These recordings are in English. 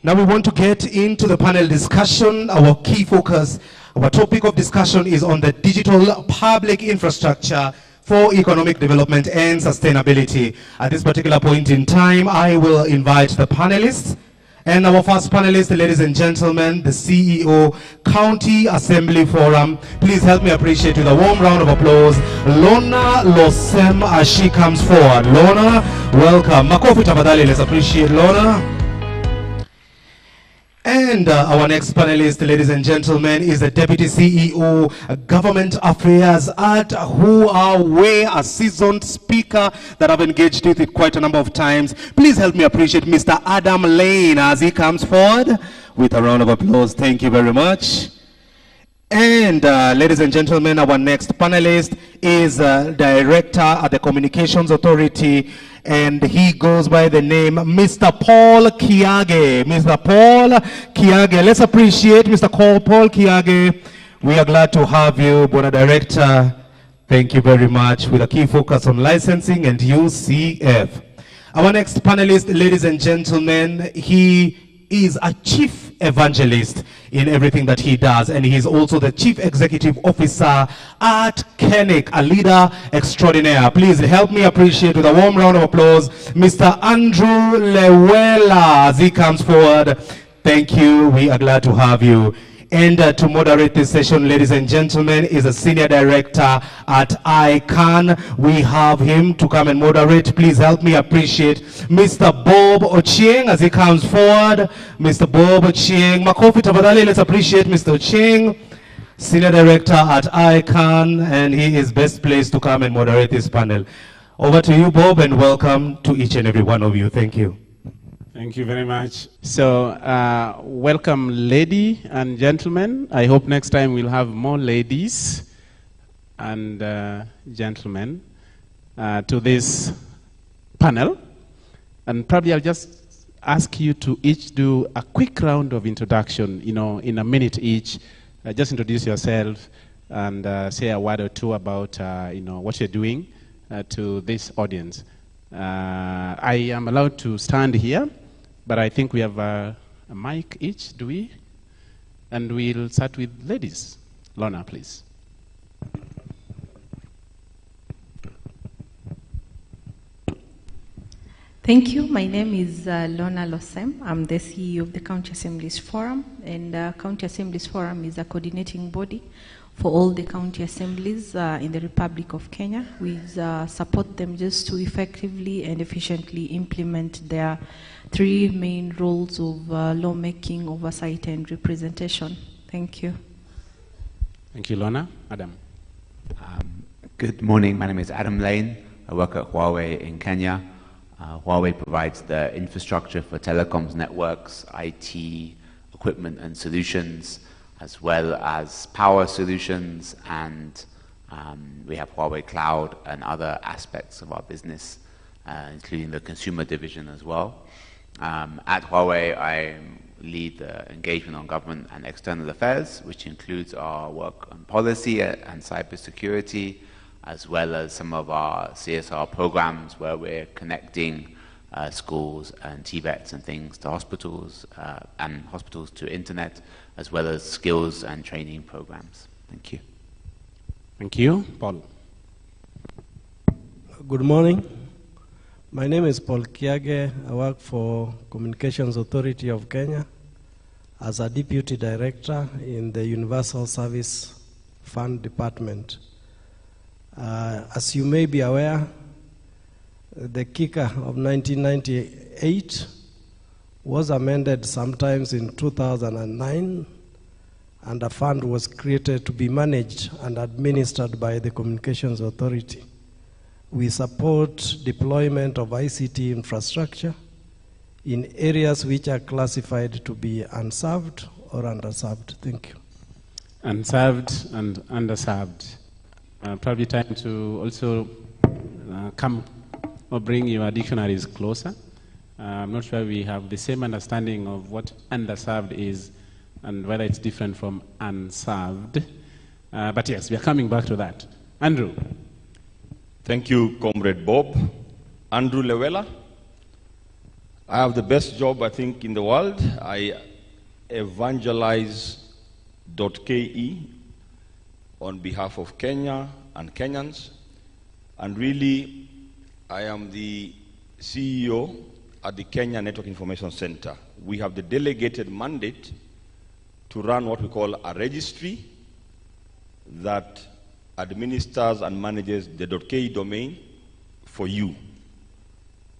Now we want to get into the panel discussion. Our key focus, our topic of discussion is on the digital public infrastructure for economic development and sustainability. At this particular point in time, I will invite the panelists. And our first panelist, ladies and gentlemen, the CEO, County Assembly Forum. Please help me appreciate with a warm round of applause, Lonah Losem, as she comes forward. Lonah, welcome. Makofi tafadhali, let's appreciate Lonah. And our next panelist, ladies and gentlemen, is the Deputy CEO, Government Affairs at Huawei, a seasoned speaker that I've engaged with it quite a number of times. Please help me appreciate Mr. Adam Lane as he comes forward with a round of applause. Thank you very much. And ladies and gentlemen, our next panelist is Director at the Communications Authority, and he goes by the name Mr. Paul Kiage. Mr. Paul Kiage. Let's appreciate Mr. Paul Kiage. We are glad to have you, Bona Director. Thank you very much, with a key focus on licensing and USAF. Our next panelist, ladies and gentlemen, he is a chief evangelist in everything that he does, and he is also the Chief Executive Officer at KENIC, a leader extraordinaire. Please help me appreciate with a warm round of applause Mr. Andrew Lewela as he comes forward. Thank you. We are glad to have you. And to moderate this session, ladies and gentlemen, is a Senior Director at ICANN. We have him to come and moderate. Please help me appreciate Mr. Bob Ochieng as he comes forward. Mr. Bob Ochieng. Makofi tafadhali, let's appreciate Mr. Ochieng, Senior Director at ICANN, and he is best placed to come and moderate this panel. Over to you, Bob, and welcome to each and every one of you. Thank you. Thank you very much. So, welcome, ladies and gentlemen. I hope next time we'll have more ladies and gentlemen to this panel. And probably I'll just ask you to each do a quick round of introduction, in a minute each. Just introduce yourself and say a word or two about, what you're doing to this audience. I am allowed to stand here, but I think we have a mic each, do we? And we'll start with ladies. Lonah, please. Thank you. My name is Lonah Losem. I'm the CEO of the County Assemblies Forum, and County Assemblies Forum is a coordinating body for all the county assemblies in the Republic of Kenya. We support them just to effectively and efficiently implement their three main roles of lawmaking, oversight, and representation. Thank you. Thank you, Lonah. Adam. Good morning. My name is Adam Lane. I work at Huawei in Kenya. Huawei provides the infrastructure for telecoms networks, IT, equipment and solutions, as well as power solutions, and we have Huawei Cloud and other aspects of our business, including the consumer division as well. At Huawei, I lead the engagement on government and external affairs, which includes our work on policy and cybersecurity, as well as some of our CSR programs where we're connecting schools and TVETs and things to hospitals, and hospitals to internet, as well as skills and training programs. Thank you. Thank you. Paul. Good morning. My name is Paul Kiage. I work for Communications Authority of Kenya as a Deputy Director in the Universal Service Fund Department. As you may be aware, the KICA of 1998 was amended sometimes in 2009, and a fund was created to be managed and administered by the Communications Authority. We support deployment of ICT infrastructure in areas which are classified to be unserved or underserved. Thank you. Unserved and underserved. Probably time to also come or bring your dictionaries closer. I'm not sure we have the same understanding of what underserved is and whether it's different from unserved. But yes, we are coming back to that. Andrew. Thank you, Comrade Bob. Andrew Lewela. I have the best job, I think, in the world. I evangelize.ke on behalf of Kenya and Kenyans. And really, I am the CEO at the Kenya Network Information Center. We have the delegated mandate to run what we call a registry that administers and manages the .ke domain for you,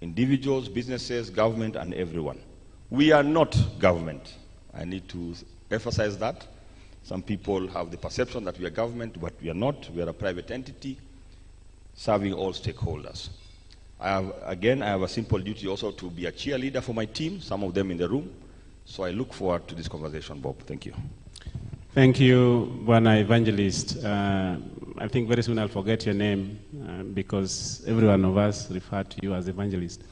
individuals, businesses, government, and everyone. We are not government. I need to emphasize that. Some people have the perception that we are government, but we are not. We are a private entity serving all stakeholders. I have a simple duty also to be a cheerleader for my team, some of them in the room. So I look forward to this conversation, Bob. Thank you. Thank you, Bwana Evangelist. I think very soon I'll forget your name because every one of us refer to you as Evangelist.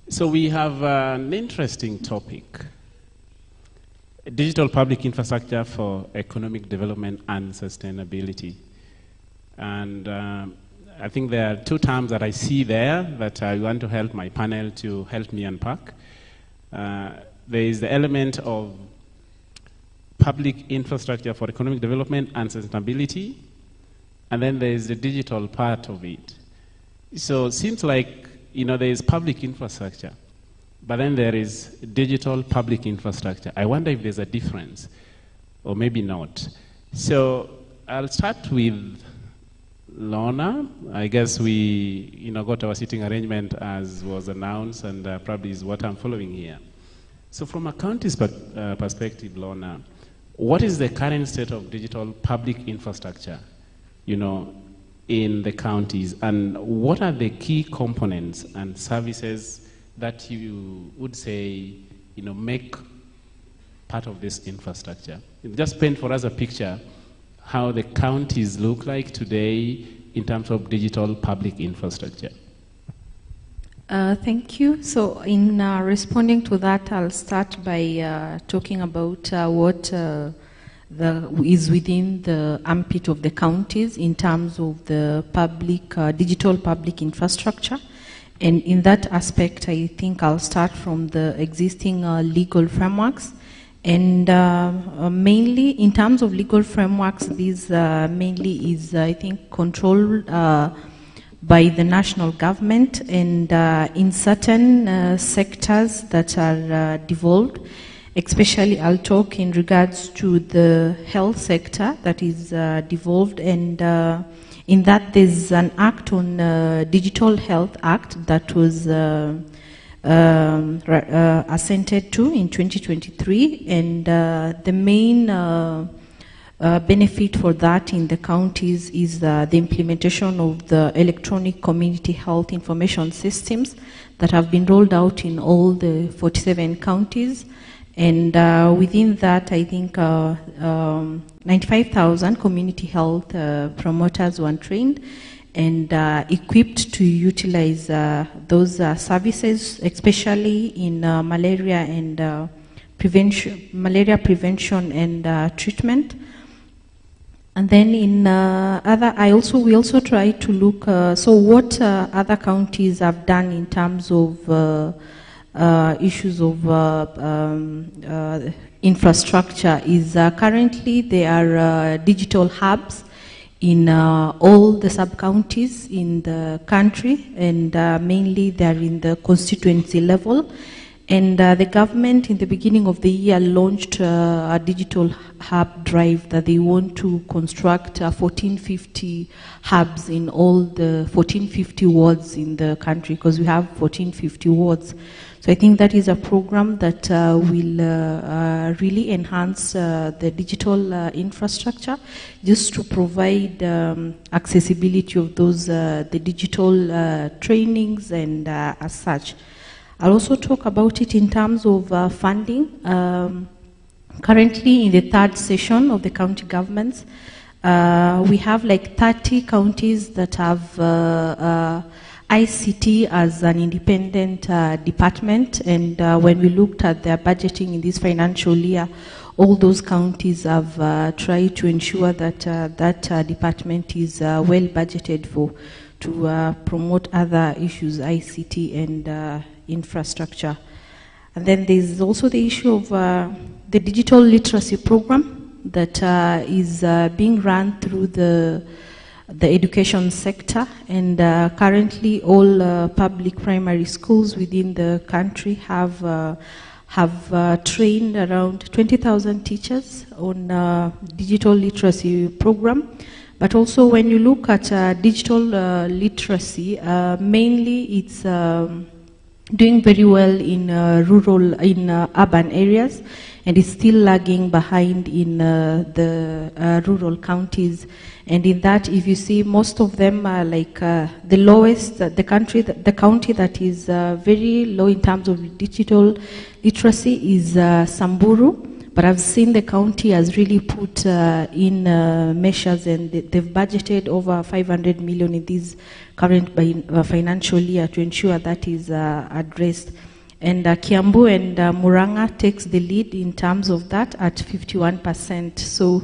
So we have an interesting topic. Digital public infrastructure for economic development and sustainability. And I think there are two terms that I see there that I want to help my panel to help me unpack. There is the element of public infrastructure for economic development and sustainability, and then there is the digital part of it. So it seems like, there is public infrastructure, but then there is digital public infrastructure. I wonder if there's a difference, or maybe not. So I'll start with Lonah. I guess we got our seating arrangement as was announced, and probably is what I'm following here. So from a county's perspective, Lonah, what is the current state of digital public infrastructure, in the counties, and what are the key components and services that you would say, make part of this infrastructure? Just paint for us a picture how the counties look like today in terms of digital public infrastructure. Thank you. So in responding to that, I'll start by talking about what is within the ambit of the counties in terms of the public, digital public infrastructure. And in that aspect, I think I'll start from the existing legal frameworks. And mainly in terms of legal frameworks, this mainly is, I think, controlled by the national government, and in certain sectors that are devolved, especially I'll talk in regards to the health sector that is devolved, and in that there's an act on Digital Health Act that was assented to in 2023, and the main benefit for that in the counties is the implementation of the electronic community health information systems that have been rolled out in all the 47 counties. And within that, I think 95,000 community health promoters were trained and equipped to utilize those services, especially in malaria and prevention and treatment. And then in we also try to look, so what other counties have done in terms of issues of infrastructure is currently there are digital hubs in all the sub-counties in the country, and mainly they're in the constituency level. And the government in the beginning of the year launched a digital hub drive that they want to construct 1450 hubs in all the 1450 wards in the country, because we have 1450 wards. So I think that is a program that will really enhance the digital infrastructure, just to provide accessibility of those the digital trainings and as such. I'll also talk about it in terms of funding. Currently, in the third session of the county governments, we have like 30 counties that have ICT as an independent department, and when we looked at their budgeting in this financial year, all those counties have tried to ensure that that department is well budgeted for to promote other issues, ICT and infrastructure. And then there's also the issue of the digital literacy program that is being run through the education sector, and currently all public primary schools within the country have trained around 20,000 teachers on digital literacy program. But also when you look at digital literacy, mainly it's doing very well in urban areas, and is still lagging behind in the rural counties. And in that, if you see, most of them are like the lowest, the county that is very low in terms of digital literacy is Samburu. But I've seen the county has really put in measures, and they've budgeted over 500 million in this current financial year to ensure that is addressed. And Kiambu and Muranga takes the lead in terms of that at 51%. So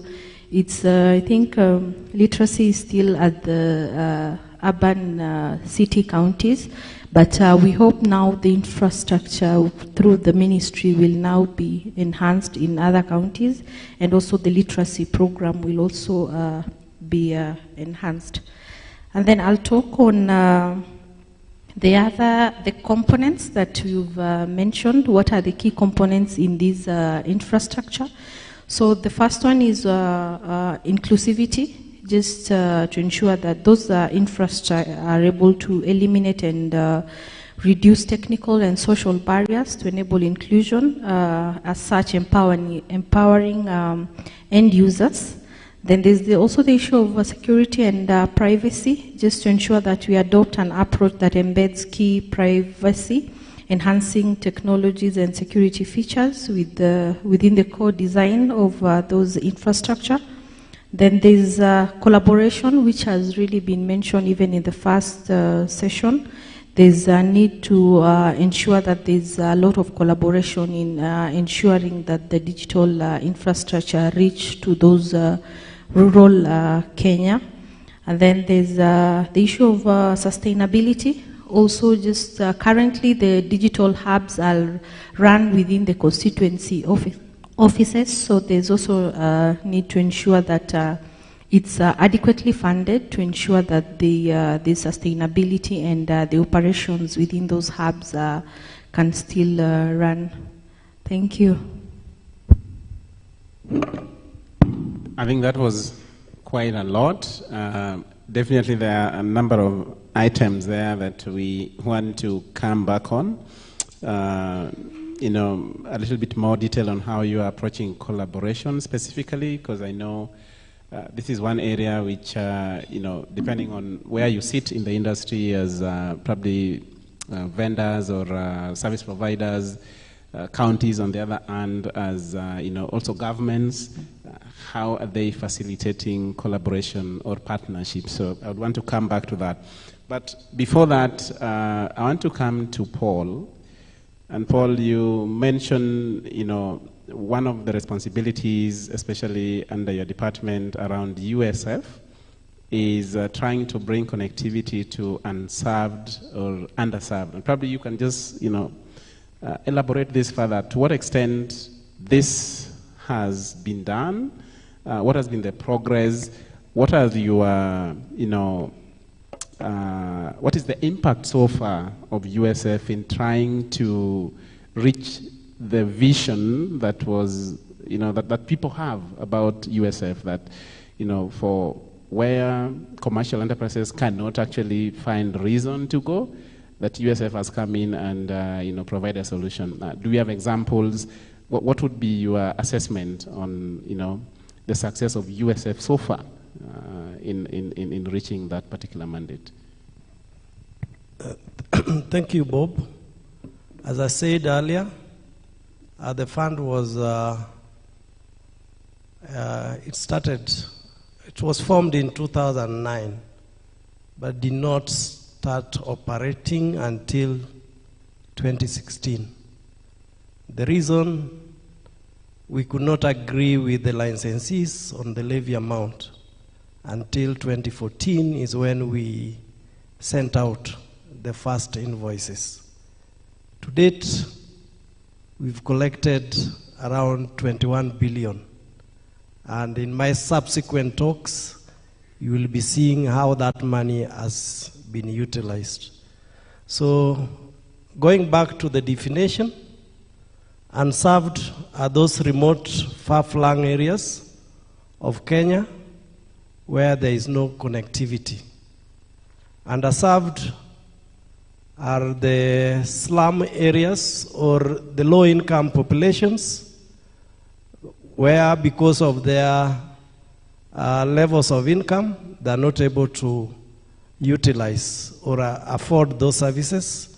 it's, I think, literacy is still at the urban city counties, but we hope now the infrastructure through the ministry will now be enhanced in other counties, and also the literacy program will also be enhanced. And then I'll talk on the components that you've mentioned. What are the key components in this infrastructure? So the first one is inclusivity, just to ensure that those infrastructure are able to eliminate and reduce technical and social barriers to enable inclusion, as such empowering end users. Then there's also the issue of security and privacy, just to ensure that we adopt an approach that embeds key privacy, enhancing technologies and security features within the core design of those infrastructure. Then there's collaboration, which has really been mentioned even in the first session. There's a need to ensure that there's a lot of collaboration in ensuring that the digital infrastructure reach to those rural Kenya. And then there's the issue of sustainability. Also, just currently the digital hubs are run within the constituency offices, so there's also a need to ensure that it's adequately funded to ensure that the sustainability and the operations within those hubs can still run. Thank you. I think that was quite a lot. Definitely there are a number of items there that we want to come back on. You know, a little bit more detail on how you are approaching collaboration specifically, because I know this is one area which, you know, depending on where you sit in the industry as probably vendors or service providers, counties on the other hand, as you know, also governments, how are they facilitating collaboration or partnership? So I would want to come back to that. But before that, I want to come to Paul. And Paul, you mentioned, you know, one of the responsibilities, especially under your department around USAF, is trying to bring connectivity to unserved or underserved. And probably you can just, you know, elaborate this further. To what extent this has been done? What has been the progress? What are your, you know, what is the impact so far of USAF in trying to reach the vision that was, you know, that people have about USAF, that, you know, for where commercial enterprises cannot actually find reason to go, that USAF has come in and, you know, provide a solution. Do we have examples? What would be your assessment on, you know, the success of USAF so far in reaching that particular mandate? Thank you, Bob. As I said earlier, the fund was, it was formed in 2009, but did not start operating until 2016. The reason we could not agree with the licensees on the levy amount until 2014 is when we sent out the first invoices. To date, we've collected around 21 billion. And in my subsequent talks, you will be seeing how that money has been utilized. So, going back to the definition, unserved are those remote, far-flung areas of Kenya where there is no connectivity. Underserved are the slum areas or the low-income populations where, because of their levels of income, they are not able to utilize or afford those services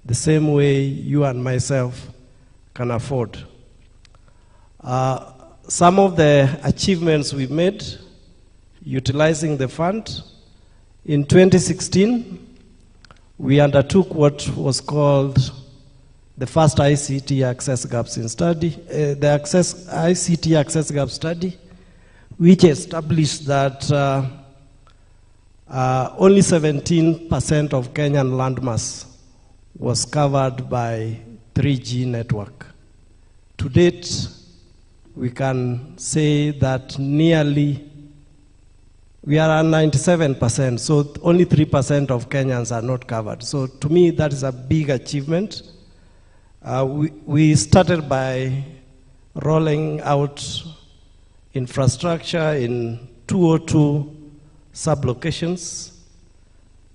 the same way you and myself can afford. Some of the achievements we made utilizing the fund, in 2016, we undertook what was called the first ICT access gaps in study, the ICT access gap study, which established that only 17% of Kenyan landmass was covered by 3G network. To date, we can say that we are at 97%, so only 3% of Kenyans are not covered. So to me, that is a big achievement. We started by rolling out infrastructure in 202 sub-locations,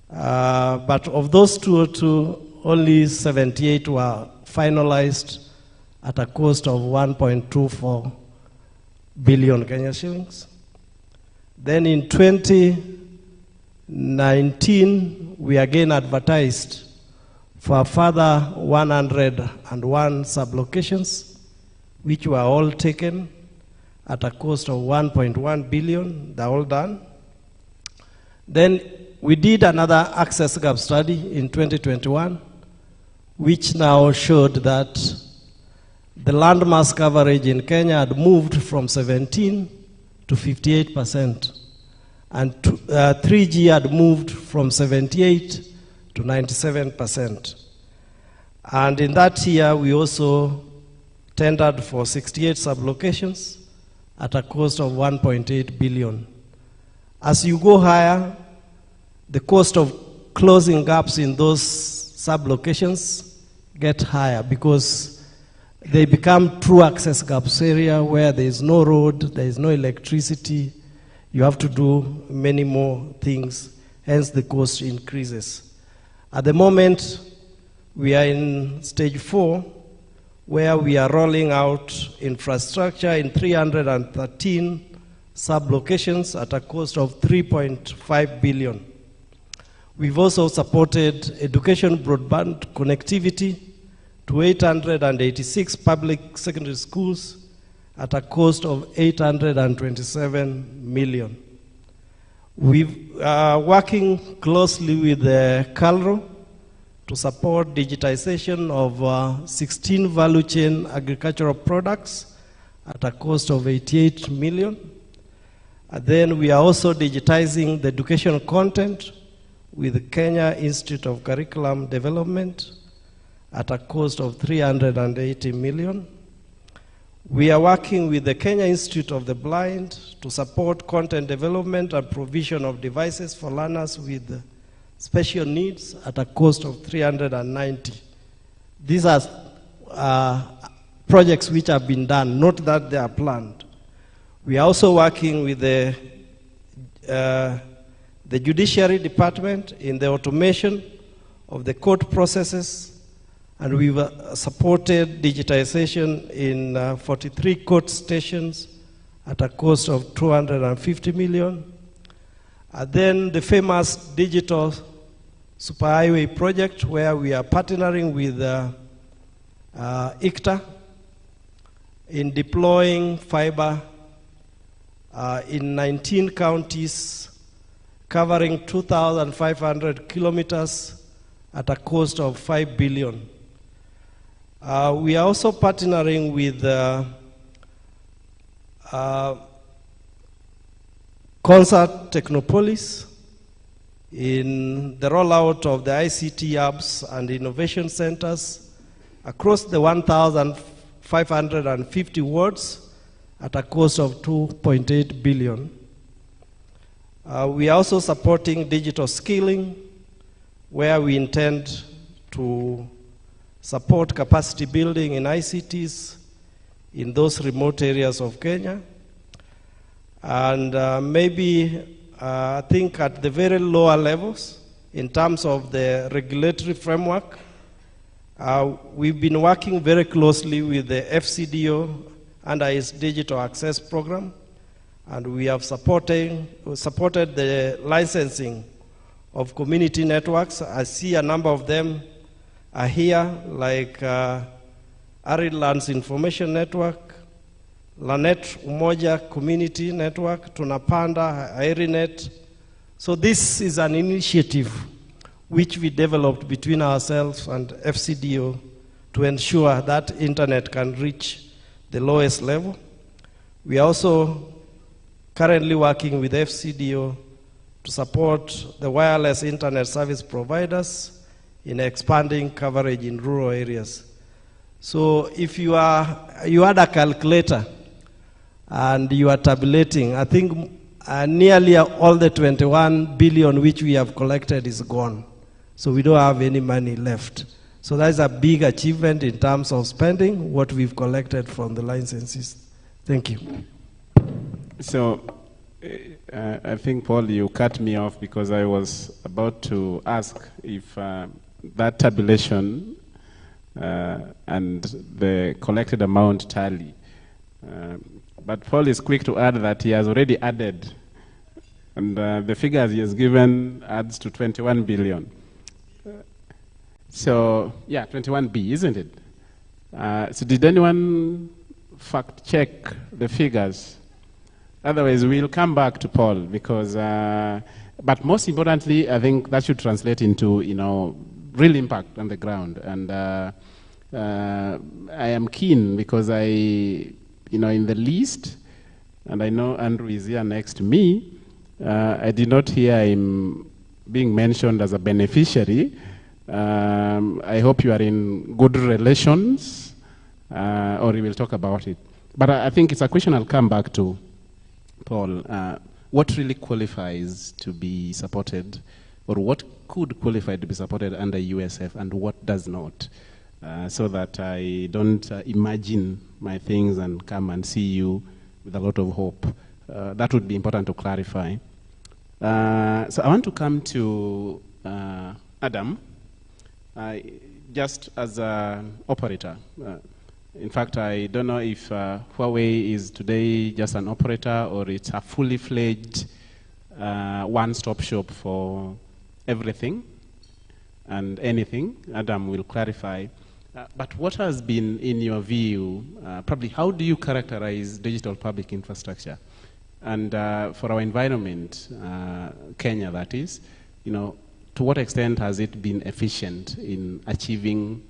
but of those 202, only 78 were finalized at a cost of 1.24 billion Kenya shillings. Then in 2019, we again advertised for a further 101 sub-locations, which were all taken at a cost of 1.1 billion, they're all done. Then we did another access gap study in 2021, which now showed that the landmass coverage in Kenya had moved from 17 to 58%, and 3G had moved from 78 to 97%. And in that year, we also tendered for 68 sub-locations at a cost of 1.8 billion. As you go higher, the cost of closing gaps in those sub-locations get higher because they become true access gaps area where there is no road, there is no electricity. You have to do many more things, hence the cost increases. At the moment, we are in stage 4, where we are rolling out infrastructure in 313 sub-locations at a cost of 3.5 billion. We've also supported education broadband connectivity to 886 public secondary schools at a cost of 827 million. We are working closely with the KALRO to support digitization of 16 value chain agricultural products at a cost of 88 million. And then we are also digitizing the education content with the Kenya Institute of Curriculum Development at a cost of 380 million. We are working with the Kenya Institute of the Blind to support content development and provision of devices for learners with special needs at a cost of 390. These are projects which have been done, not that they are planned. We are also working with the Judiciary Department in the automation of the court processes, and we've supported digitization in 43 court stations at a cost of 250 million. And then the famous digital superhighway project, where we are partnering with ICTA in deploying fiber in 19 counties, covering 2,500 kilometers at a cost of 5 billion. We are also partnering with Concert Technopolis in the rollout of the ICT hubs and innovation centers across the 1,000 550 wards at a cost of 2.8 billion. We are also supporting digital skilling, where we intend to support capacity building in ICTs in those remote areas of Kenya. And I think at the very lower levels, in terms of the regulatory framework, we've been working very closely with the FCDO under its digital access program, and we have supported the licensing of community networks. I see a number of them are here, like Arid Lands Information Network, Lanet Umoja Community Network, Tunapanda, Airinet. So this is an initiative which we developed between ourselves and FCDO to ensure that internet can reach the lowest level. We are also currently working with FCDO to support the wireless internet service providers in expanding coverage in rural areas. So if you had a calculator and you are tabulating, I think nearly all the 21 billion which we have collected is gone. So we don't have any money left. So that's a big achievement in terms of spending what we've collected from the licenses. Thank you. So I think, Paul, you cut me off because I was about to ask if that tabulation and the collected amount tally. But Paul is quick to add that he has already added, and the figures he has given adds to 21 billion. So, yeah, 21B, isn't it? So did anyone fact check the figures? Otherwise, we'll come back to Paul because, but most importantly, I think that should translate into, real impact on the ground. And I am keen because in the list, and I know Andrew is here next to me, I did not hear him being mentioned as a beneficiary. I hope you are in good relations, or we will talk about it. But I think it's a question I'll come back to, Paul. What really qualifies to be supported, or what could qualify to be supported under USAF, and what does not? So that I don't imagine my things and come and see you with a lot of hope. That would be important to clarify. So I want to come to Adam, just as an operator. In fact, I don't know if Huawei is today just an operator or it's a fully fledged one-stop shop for everything and anything. Adam will clarify. But what has been, in your view, probably how do you characterize digital public infrastructure? And for our environment, Kenya that is, to what extent has it been efficient in achieving,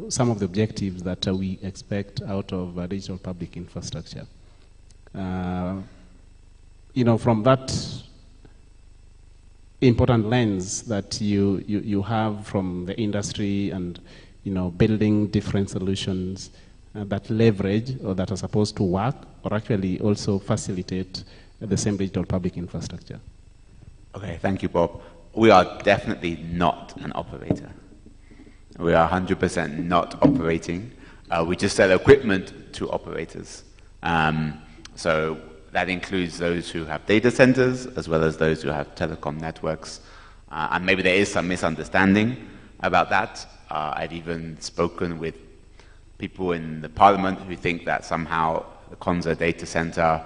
some of the objectives that we expect out of digital public infrastructure? From that important lens that you have from the industry and building different solutions that leverage or that are supposed to work or actually also facilitate the same digital public infrastructure. Okay, thank you, Bob. We are definitely not an operator. We are 100% not operating. We just sell equipment to operators. So that includes those who have data centers as well as those who have telecom networks. And maybe there is some misunderstanding about that. I've even spoken with people in the parliament who think that somehow the Konza data center,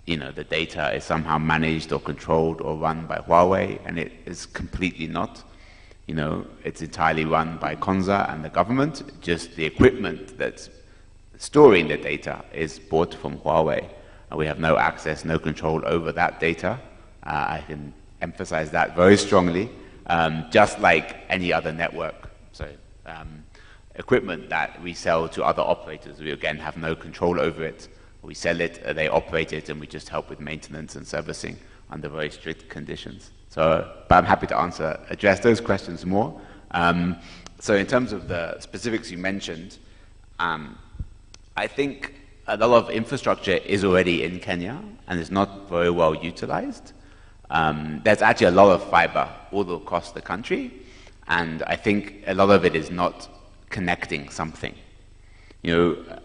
the data is somehow managed or controlled or run by Huawei, and it is completely not. It's entirely run by Konza and the government. Just the equipment that's storing the data is bought from Huawei, and we have no access, no control over that data. I can emphasize that very strongly, just like any other network. So equipment that we sell to other operators, we again have no control over it. We sell it, they operate it, and we just help with maintenance and servicing under very strict conditions. So, but I'm happy to address those questions more. So in terms of the specifics you mentioned, I think a lot of infrastructure is already in Kenya and is not very well utilized. There's actually a lot of fiber all across the country, and I think a lot of it is not connecting something. You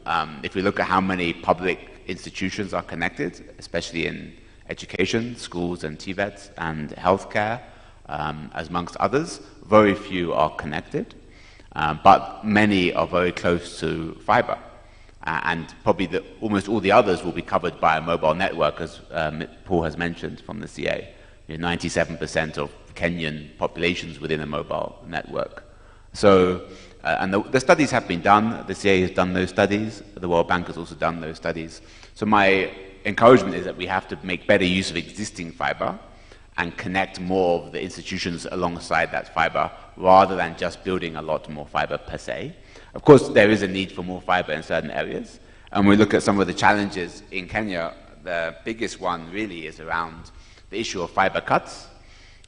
know, if we look at how many public institutions are connected, especially in education, schools and TVETs and healthcare, as amongst others, very few are connected, but many are very close to fiber. And probably almost all the others will be covered by a mobile network, as Paul has mentioned from the CA. You know, 97% of Kenyan populations within a mobile network. So, and the studies have been done. The CA has done those studies. The World Bank has also done those studies. So my encouragement is that we have to make better use of existing fiber and connect more of the institutions alongside that fiber, rather than just building a lot more fiber per se. Of course, there is a need for more fiber in certain areas. And we look at some of the challenges in Kenya, the biggest one really is around the issue of fiber cuts.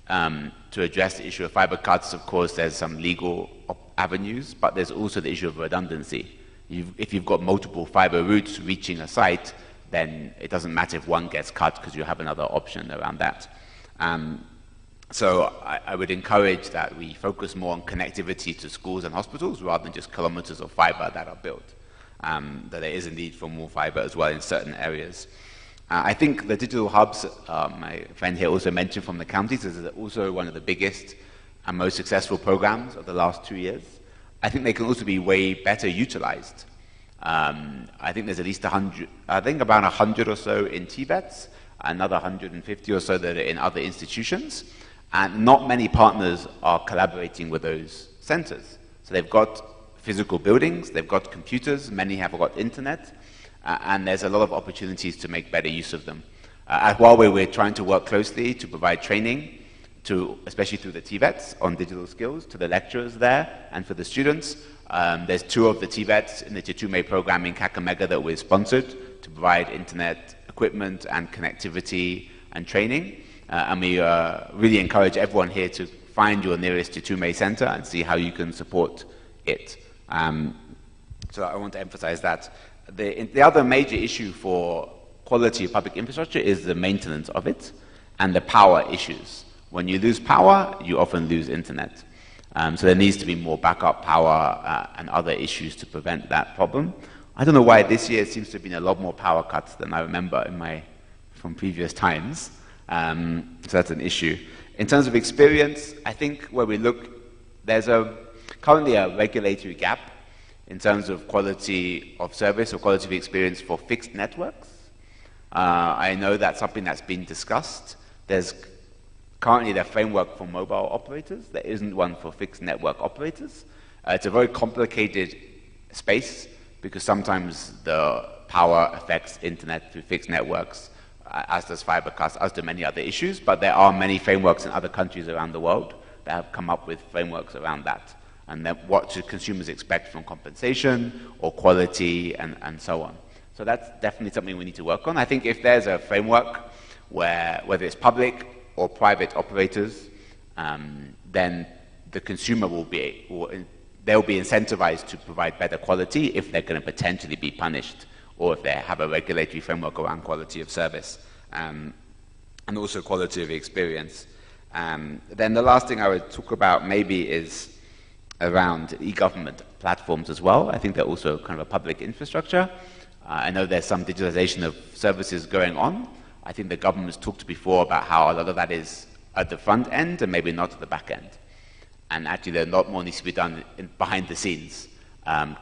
To address the issue of fiber cuts, of course, there's some legal avenues, but there's also the issue of redundancy. If you've got multiple fiber routes reaching a site, then it doesn't matter if one gets cut because you have another option around that. So I would encourage that we focus more on connectivity to schools and hospitals rather than just kilometers of fiber that are built. That there is a need for more fiber as well in certain areas. I think the digital hubs, my friend here also mentioned from the counties, is also one of the biggest and most successful programs of the last 2 years. I think they can also be way better utilized. I think there's at least 100, I think about 100 or so in TVETs, another 150 or so that are in other institutions. And not many partners are collaborating with those centers. So they've got physical buildings, they've got computers, many have got internet, and there's a lot of opportunities to make better use of them. At Huawei, we're trying to work closely to provide training, especially through the TVETs on digital skills, to the lecturers there and for the students. There's 2 of the TVETs in the Chitume program in Kakamega that we've sponsored to provide internet equipment and connectivity and training. And we really encourage everyone here to find your nearest Chitume center and see how you can support it. So I want to emphasize that. The other major issue for quality of public infrastructure is the maintenance of it and the power issues. When you lose power, you often lose internet. So there needs to be more backup power and other issues to prevent that problem. I don't know why this year seems to have been a lot more power cuts than I remember from previous times. So that's an issue. In terms of experience, I think where we look, there's currently a regulatory gap in terms of quality of service or quality of experience for fixed networks. I know that's something that's been discussed. There's currently the framework for mobile operators. There isn't one for fixed network operators. It's a very complicated space because sometimes the power affects internet through fixed networks, as does fiber cuts, as do many other issues, but there are many frameworks in other countries around the world that have come up with frameworks around that. And then what should consumers expect from compensation or quality and so on. So that's definitely something we need to work on. I think if there's a framework where, whether it's public or private operators, then the consumer they'll be incentivized to provide better quality if they're going to potentially be punished, or if they have a regulatory framework around quality of service, and also quality of experience. Then the last thing I would talk about maybe is around e-government platforms as well. I think they're also kind of a public infrastructure. I know there's some digitalization of services going on. I think the government's talked before about how a lot of that is at the front end and maybe not at the back end. And actually there's a lot more needs to be done behind the scenes,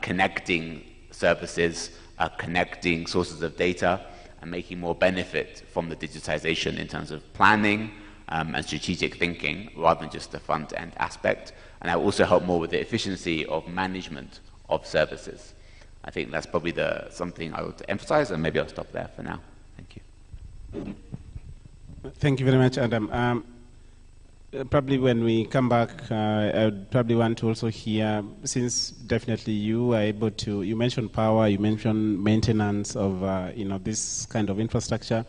connecting services, connecting sources of data, and making more benefit from the digitization in terms of planning and strategic thinking, rather than just the front end aspect. And that will also help more with the efficiency of management of services. I think that's probably something I would emphasize, and maybe I'll stop there for now. Thank you. Thank you very much, Adam. Probably when we come back, I would probably want to also hear, since definitely you are able to, you mentioned power, you mentioned maintenance of this kind of infrastructure.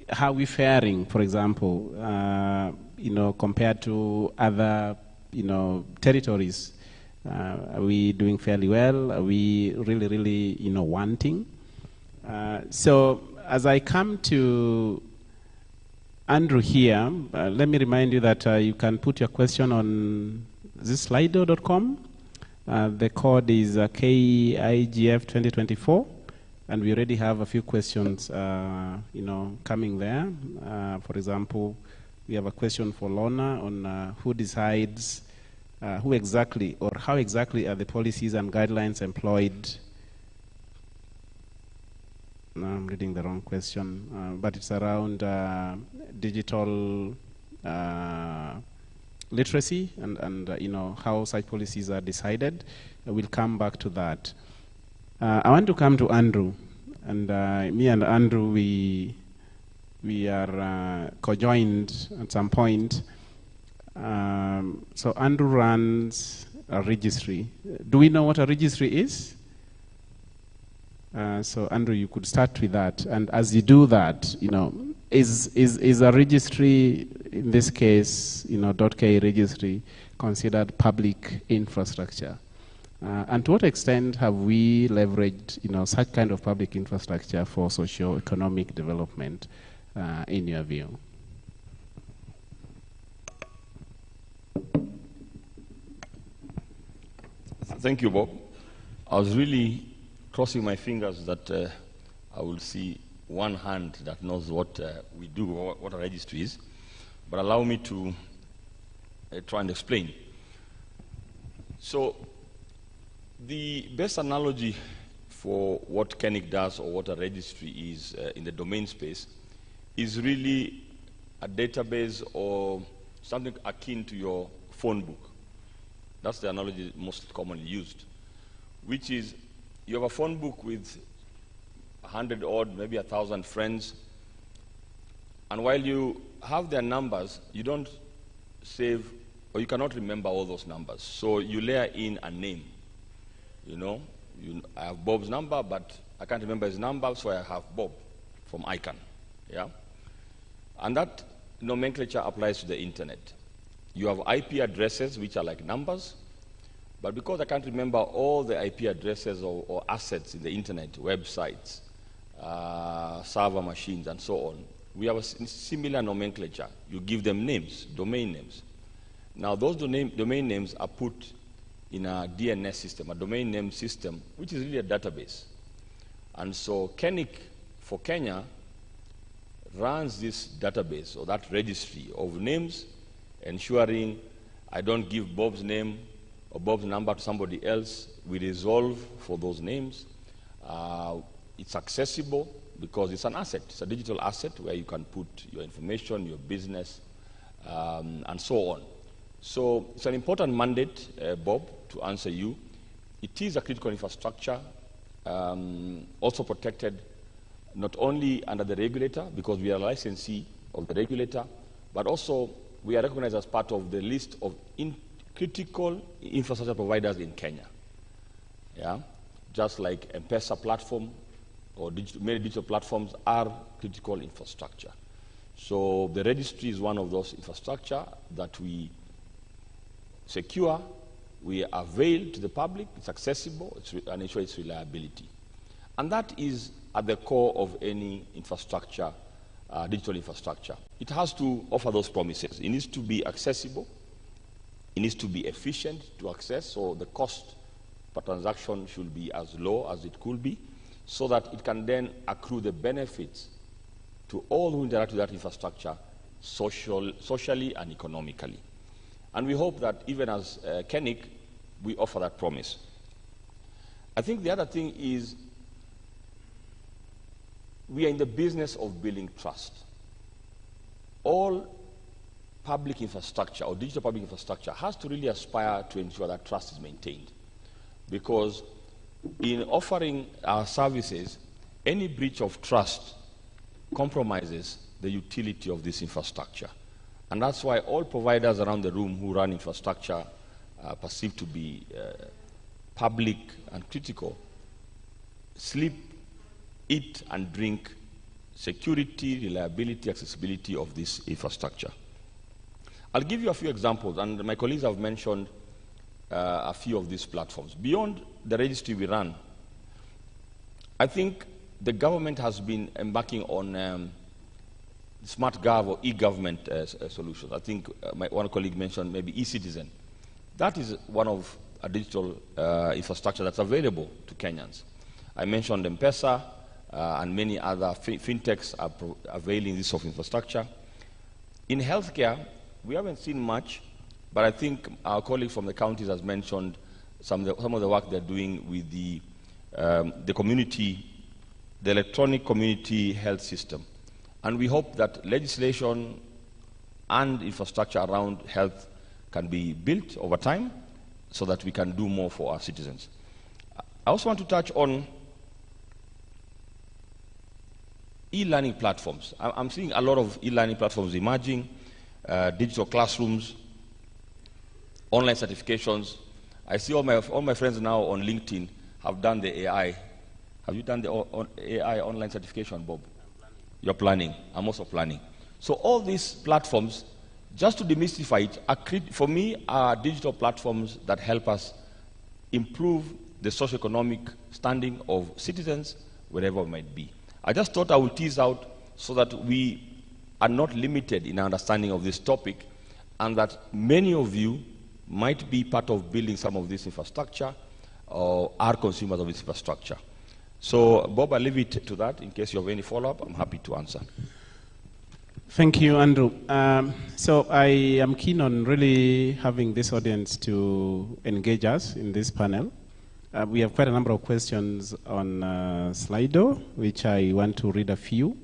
How are we faring, for example, compared to other territories Are we doing fairly well? Are we really, wanting? So as I come to Andrew here, let me remind you that you can put your question on slido.com. The code is KEIGF 2024, and we already have a few questions, coming there. For example, we have a question for Lonah on who decides, who exactly or how exactly are the policies and guidelines employed. No, I'm reading the wrong question, but it's around digital literacy and how such policies are decided. We'll come back to that. I want to come to Andrew, and me and Andrew, we are co-joined at some point. So Andrew runs a registry. Do we know what a registry is? So Andrew, you could start with that. And as you do that, is a registry, in this case, .ke registry, considered public infrastructure? And to what extent have we leveraged, such kind of public infrastructure for socio-economic development, in your view? Thank you, Bob. I was really crossing my fingers that I will see one hand that knows what we do, what a registry is. But allow me to try and explain. So the best analogy for what KENIC does or what a registry is in the domain space is really a database or something akin to your phone book. That's the analogy most commonly used, which is you have a phone book with 100 odd, maybe 1,000 friends, and while you have their numbers, you don't save, or you cannot remember all those numbers. So you layer in a name. I have Bob's number, but I can't remember his number, so I have Bob from ICANN. Yeah? And that nomenclature applies to the internet. You have IP addresses, which are like numbers, but because I can't remember all the IP addresses or assets in the internet, websites, server machines, and so on, we have a similar nomenclature. You give them names, domain names. Now, those domain names are put in a DNS system, a domain name system, which is really a database. And so KENIC for Kenya runs this database or that registry of names, ensuring I don't give Bob's name or Bob's number to somebody else. We resolve for those names. It's accessible because it's an asset. It's a digital asset where you can put your information, your business, and so on. So it's an important mandate, Bob, to answer you. It is a critical infrastructure, also protected not only under the regulator, because we are a licensee of the regulator, but also we are recognized as part of the list of critical infrastructure providers in Kenya. Yeah? Just like M-Pesa platform or many digital platforms are critical infrastructure. So the registry is one of those infrastructure that we secure, we avail to the public, it's accessible, and ensure its reliability. And that is at the core of any infrastructure, digital infrastructure. It has to offer those promises. It needs to be accessible. It needs to be efficient to access, so the cost per transaction should be as low as it could be, so that it can then accrue the benefits to all who interact with that infrastructure socially and economically. And we hope that even as KENIC, we offer that promise. I think the other thing is we are in the business of building trust. All public infrastructure or digital public infrastructure has to really aspire to ensure that trust is maintained. Because in offering our services, any breach of trust compromises the utility of this infrastructure. And that's why all providers around the room who run infrastructure perceived to be public and critical sleep, eat, and drink security, reliability, accessibility of this infrastructure. I'll give you a few examples, and my colleagues have mentioned a few of these platforms. Beyond the registry we run, I think the government has been embarking on smart gov or e-government solutions. I think one colleague mentioned maybe e-citizen. That is one of a digital infrastructure that's available to Kenyans. I mentioned M-Pesa and many other fintechs are availing this sort of infrastructure. In healthcare, we haven't seen much, but I think our colleague from the counties has mentioned some of the work they're doing with the community, the electronic community health system. And we hope that legislation and infrastructure around health can be built over time so that we can do more for our citizens. I also want to touch on e-learning platforms. I'm seeing a lot of e-learning platforms emerging, digital classrooms, online certifications. I see all my friends now on LinkedIn have done the AI. Have you done the AI online certification, Bob? You're planning. I'm also planning. So all these platforms, just to demystify it, for me, are digital platforms that help us improve the socio-economic standing of citizens wherever we might be. I just thought I would tease out so that we are not limited in our understanding of this topic, and that many of you might be part of building some of this infrastructure or are consumers of this infrastructure. So, Bob, I'll leave it to that. In case you have any follow-up, I'm happy to answer. Thank you, Andrew. So I am keen on really having this audience to engage us in this panel. We have quite a number of questions on Slido, which I want to read a few.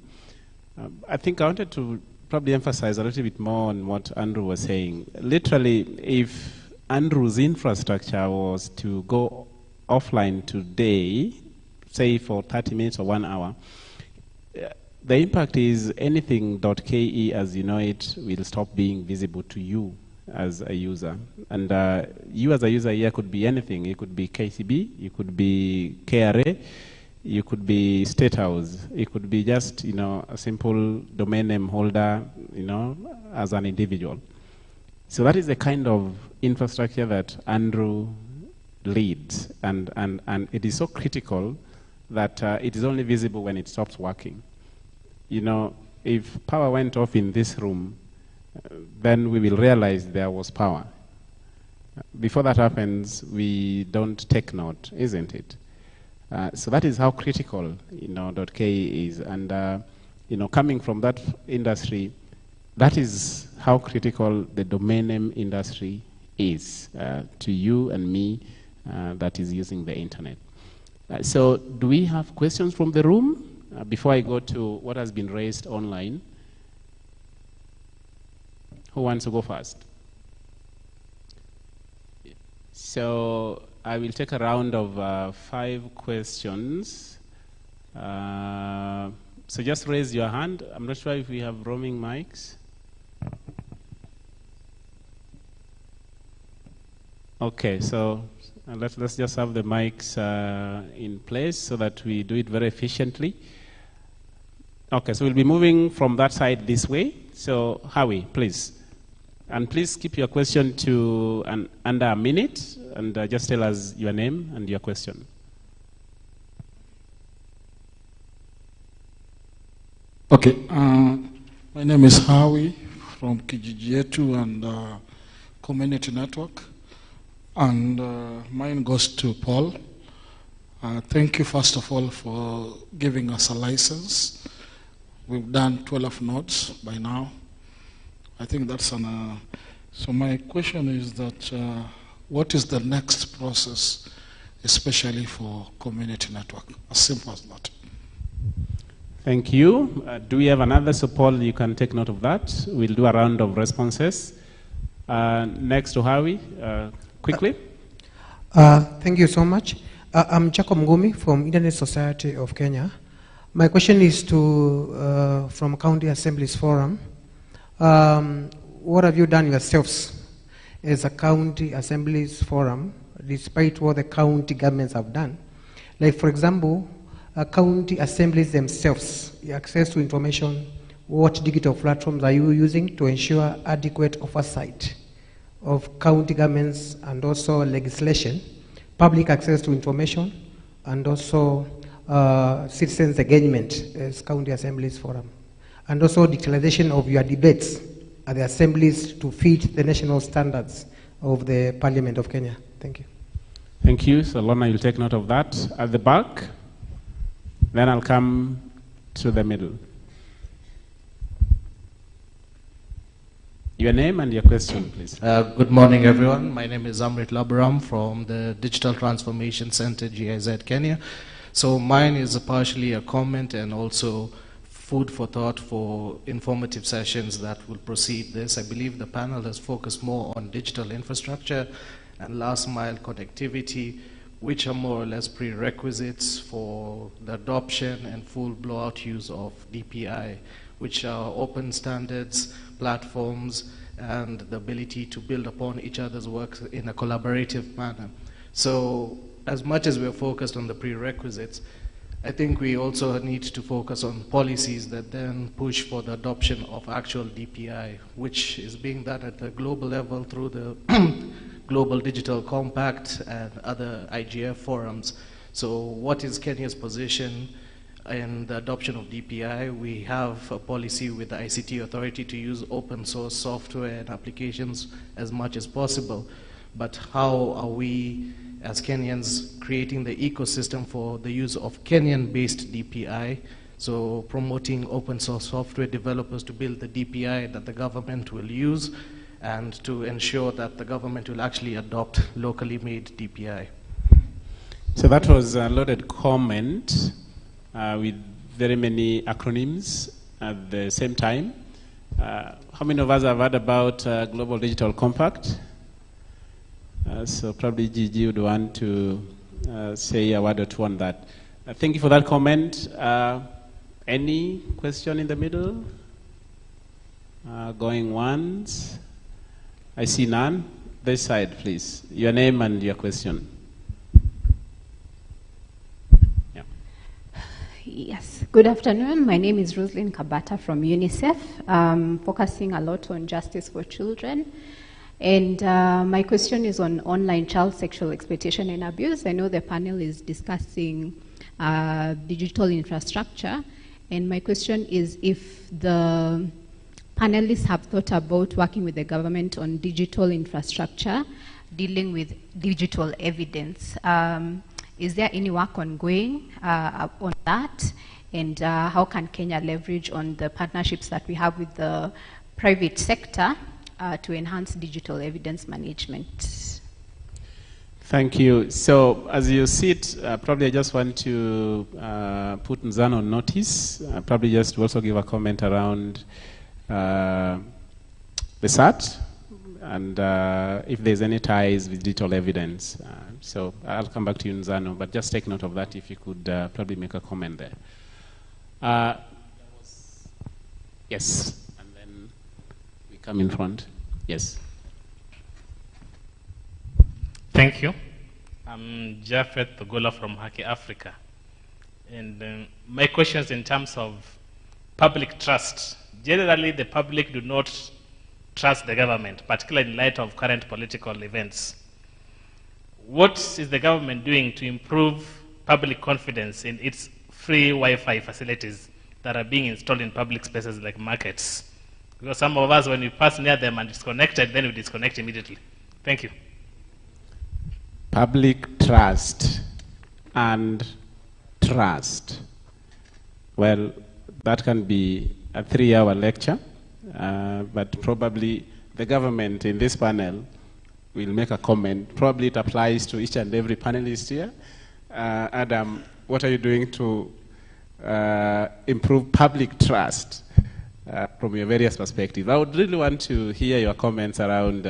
I think I wanted to probably emphasize a little bit more on what Andrew was saying. Literally, if Andrew's infrastructure was to go offline today, say for 30 minutes or 1 hour, the impact is anything .ke as you know it will stop being visible to you as a user. And you as a user here could be anything. It could be KCB, it could be KRA, you could be State House, it could be just, a simple domain name holder, as an individual. So that is the kind of infrastructure that Andrew leads, and it is so critical that it is only visible when it stops working. If power went off in this room, then we will realize there was power. Before that happens, we don't take note, isn't it? So that is how critical, .ke is. And, coming from that industry, that is how critical the domain name industry is to you and me that is using the internet. So do we have questions from the room before I go to what has been raised online? Who wants to go first? So I will take a round of 5 questions. So just raise your hand. I'm not sure if we have roaming mics. Okay, so let's just have the mics in place so that we do it very efficiently. Okay, so we'll be moving from that side this way. So Howie, please. And please keep your question to under a minute, and just tell us your name and your question. Okay, my name is Howie from Kiage and Community Network. And mine goes to Paul. Thank you, first of all, for giving us a license. We've done 12 nodes by now. I think that's an... so my question is that what is the next process, especially for community network? As simple as that. Thank you. Do we have another? So Paul, you can take note of that. We'll do a round of responses. Next to Howie. Quickly. Thank you so much. I'm Jacob Ngumi from Internet Society of Kenya. My question is to from County Assemblies Forum. What have you done yourselves as a County Assemblies Forum, despite what the county governments have done? Like, for example, county assemblies themselves, access to information, what digital platforms are you using to ensure adequate oversight of county governments and also legislation, public access to information, and also citizens' engagement as county assemblies forum, and also digitalization of your debates at the assemblies to fit the national standards of the Parliament of Kenya. Thank you. Thank you. So Lonah, you'll take note of that. At the back, then I'll come to the middle. Your name and your question, please. Good morning, everyone. My name is Amrit Labaram from the Digital Transformation Center, GIZ, Kenya. So mine is partially a comment and also food for thought for informative sessions that will precede this. I believe the panel has focused more on digital infrastructure and last mile connectivity, which are more or less prerequisites for the adoption and full blowout use of DPI, which are open standards, platforms, and the ability to build upon each other's work in a collaborative manner. So as much as we're focused on the prerequisites, I think we also need to focus on policies that then push for the adoption of actual DPI, which is being done at the global level through the Global Digital Compact and other IGF forums. So what is Kenya's position in the adoption of DPI? We have a policy with the ICT authority to use open source software and applications as much as possible. But how are we as Kenyans creating the ecosystem for the use of Kenyan-based DPI? So promoting open source software developers to build the DPI that the government will use and to ensure that the government will actually adopt locally made DPI. So that was a loaded comment with very many acronyms at the same time. How many of us have heard about Global Digital Compact? So probably Gigi would want to say a word or two on that. Thank you for that comment. Any question in the middle? Going once? I see none. This side, please. Your name and your question. Yeah. Yes. Good afternoon. My name is Roslyn Kabata from UNICEF, focusing a lot on justice for children. And my question is on online child sexual exploitation and abuse. I know the panel is discussing digital infrastructure. And my question is if the panelists have thought about working with the government on digital infrastructure, dealing with digital evidence. Is there any work ongoing on that? And how can Kenya leverage on the partnerships that we have with the private sector to enhance digital evidence management? Thank you. So as you sit, probably I just want to put Nzano on notice. Probably just to also give a comment around the SAT and if there's any ties with digital evidence. So I'll come back to you, Nzano, but just take note of that if you could probably make a comment there. Yes, and then we come in front. Yes. Thank you. I'm Jafet Togola from Haki Africa. And my question is in terms of public trust. Generally, the public do not trust the government, particularly in light of current political events. What is the government doing to improve public confidence in its free Wi-Fi facilities that are being installed in public spaces like markets? Because some of us, when we pass near them and it's connected, then we disconnect immediately. Thank you. Public trust and trust. Well, that can be a 3-hour lecture, but probably the government in this panel will make a comment. Probably it applies to each and every panelist here. Adam, what are you doing to improve public trust from your various perspectives? I would really want to hear your comments around,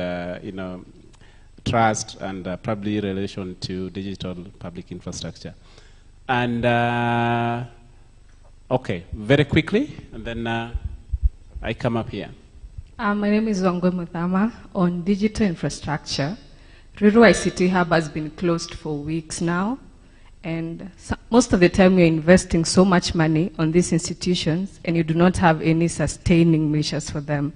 trust and probably in relation to digital public infrastructure. And okay, very quickly, and then I come up here. My name is Wangwe Muthama. On digital infrastructure, Rural ICT Hub has been closed for weeks now, and most of the time we're investing so much money on these institutions, and you do not have any sustaining measures for them.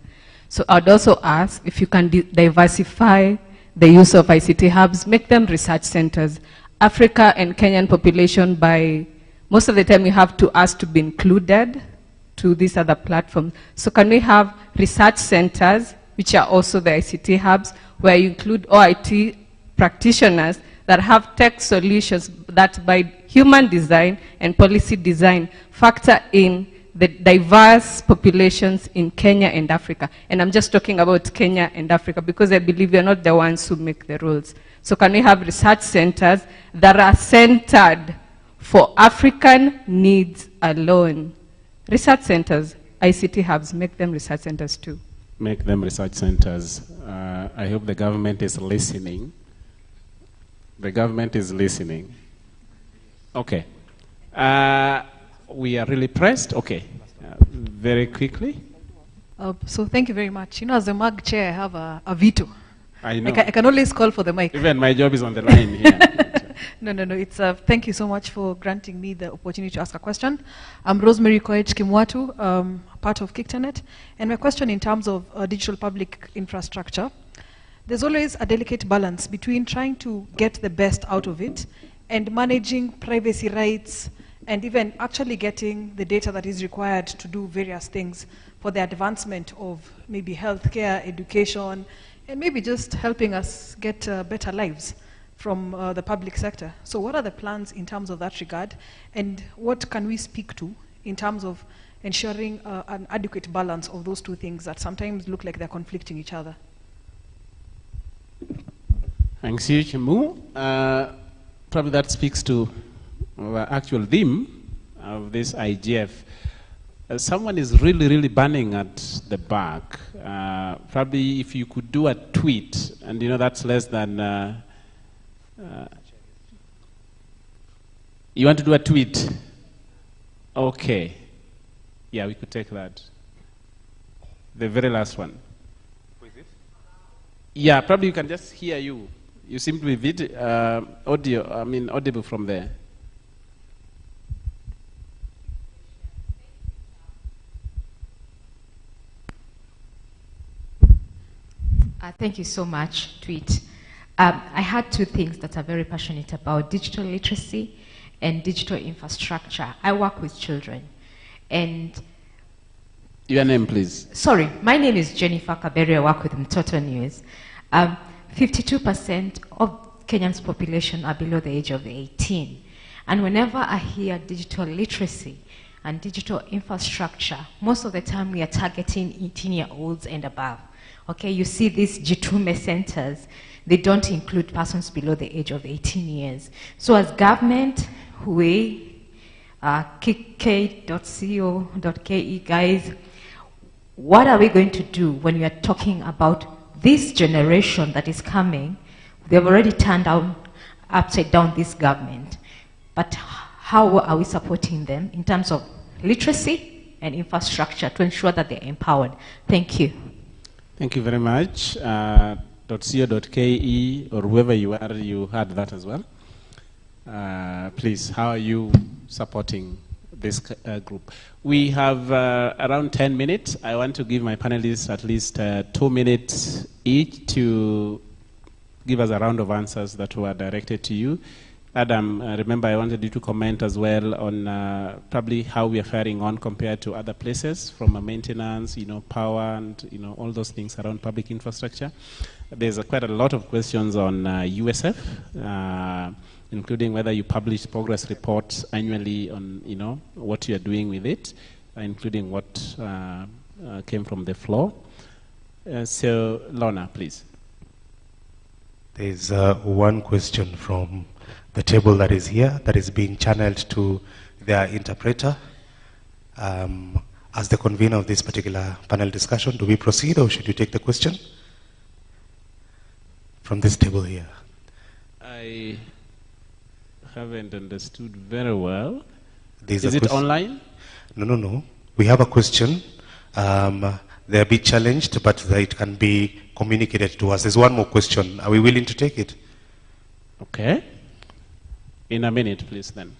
So I'd also ask if you can diversify the use of ICT hubs, make them research centers. Africa and Kenyan population, by most of the time, you have to ask to be included to these other platforms. So can we have research centers, which are also the ICT hubs, where you include OIT practitioners that have tech solutions that by human design and policy design factor in the diverse populations in Kenya and Africa. And I'm just talking about Kenya and Africa because I believe we're not the ones who make the rules. So can we have research centers that are centered for African needs alone? Research centers, ICT hubs, make them research centers too. Make them research centers. I hope the government is listening. The government is listening. Okay. We are really pressed. Okay. Very quickly. So thank you very much. You know, as the MAG chair, I have a veto. I know. I can always call for the mic. Even my job is on the line here. No. It's thank you so much for granting me the opportunity to ask a question. I'm Rosemary Koech Kimwatu, part of KICTANET. And my question in terms of digital public infrastructure, there's always a delicate balance between trying to get the best out of it and managing privacy rights and even actually getting the data that is required to do various things for the advancement of maybe healthcare, education, and maybe just helping us get better lives from the public sector. So what are the plans in terms of that regard? And what can we speak to in terms of ensuring an adequate balance of those two things that sometimes look like they're conflicting each other? Thanks, you, Chimu. Probably that speaks to the actual theme of this IGF. Someone is really burning at the back. Probably if you could do a tweet, and you know that's less than... you want to do a tweet? Okay. Yeah, we could take that. The very last one. Who is it? Yeah, probably you can just hear you. You seem to be audible from there. Thank you so much, Tweet. I had two things that I'm very passionate about: digital literacy and digital infrastructure. I work with children. And your name, please. Sorry, my name is Jennifer Kaberi. I work with Mtoto News. 52% of Kenyans' population are below the age of 18. And whenever I hear digital literacy and digital infrastructure, most of the time we are targeting 18-year-olds and above. Okay, you see these G2ME centers, they don't include persons below the age of 18 years. So as government, Huawei, k.co.ke guys, what are we going to do when we are talking about this generation that is coming? They've already turned upside down this government. But how are we supporting them in terms of literacy and infrastructure to ensure that they're empowered? Thank you. Thank you very much. .co.ke or whoever you are, you heard that as well. Please, how are you supporting this group? We have around 10 minutes. I want to give my panelists at least 2 minutes each to give us a round of answers that were directed to you. Adam, remember I wanted you to comment as well on probably how we are faring on compared to other places from a maintenance, power and all those things around public infrastructure. There's quite a lot of questions on USAF, including whether you publish progress reports annually on what you are doing with it, including what came from the floor. So, Lonah, please. There's one question from the table that is here that is being channeled to their interpreter. As the convener of this particular panel discussion, do we proceed or should you take the question from this table here? I haven't understood very well. Is it online? No. We have a question. They're a bit challenged, but it can be communicated to us. There's one more question. Are we willing to take it? Okay. In a minute, please, then.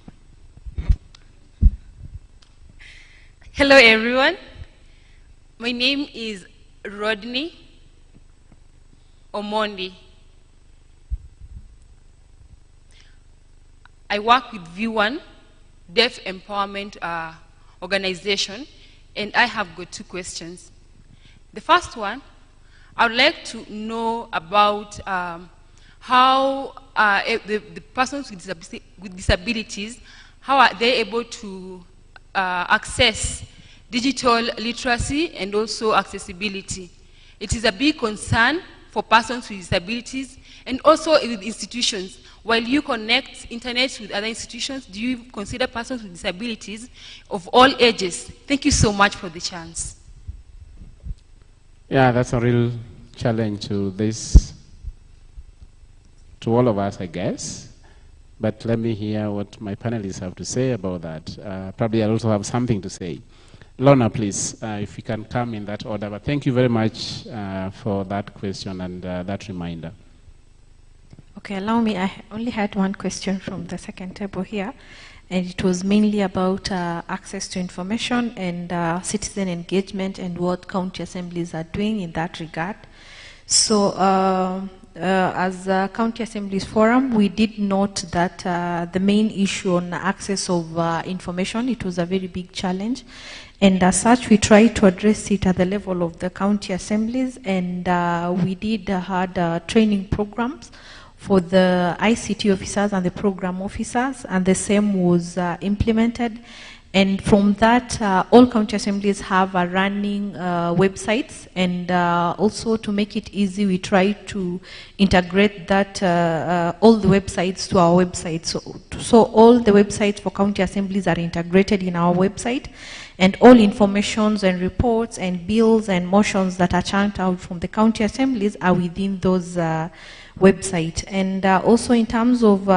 Hello, everyone. My name is Rodney Omondi. I work with V1, Deaf Empowerment Organization, and I have got 2 questions. The first one, I would like to know about how the persons with disabilities, how are they able to access digital literacy and also accessibility. It is a big concern for persons with disabilities and also with institutions. While you connect internet with other institutions, do you consider persons with disabilities of all ages? Thank you so much for the chance. Yeah, that's a real challenge to all of us, I guess. But let me hear what my panelists have to say about that. Probably I'll also have something to say. Lonah, please, if you can come in that order. But thank you very much for that question and that reminder. Okay, allow me. I only had one question from the second table here, and it was mainly about access to information and citizen engagement and what county assemblies are doing in that regard. So, as a County Assemblies Forum, we did note that the main issue on access of information, it was a very big challenge. And as such, we tried to address it at the level of the county assemblies, and we did had training programs for the ICT officers and the program officers, and the same was implemented. And from that, all county assemblies have a running websites, and also to make it easy, we try to integrate that all the websites to our website. So all the websites for county assemblies are integrated in our website, and all informations and reports and bills and motions that are churned out from the county assemblies are within those website. And also in terms of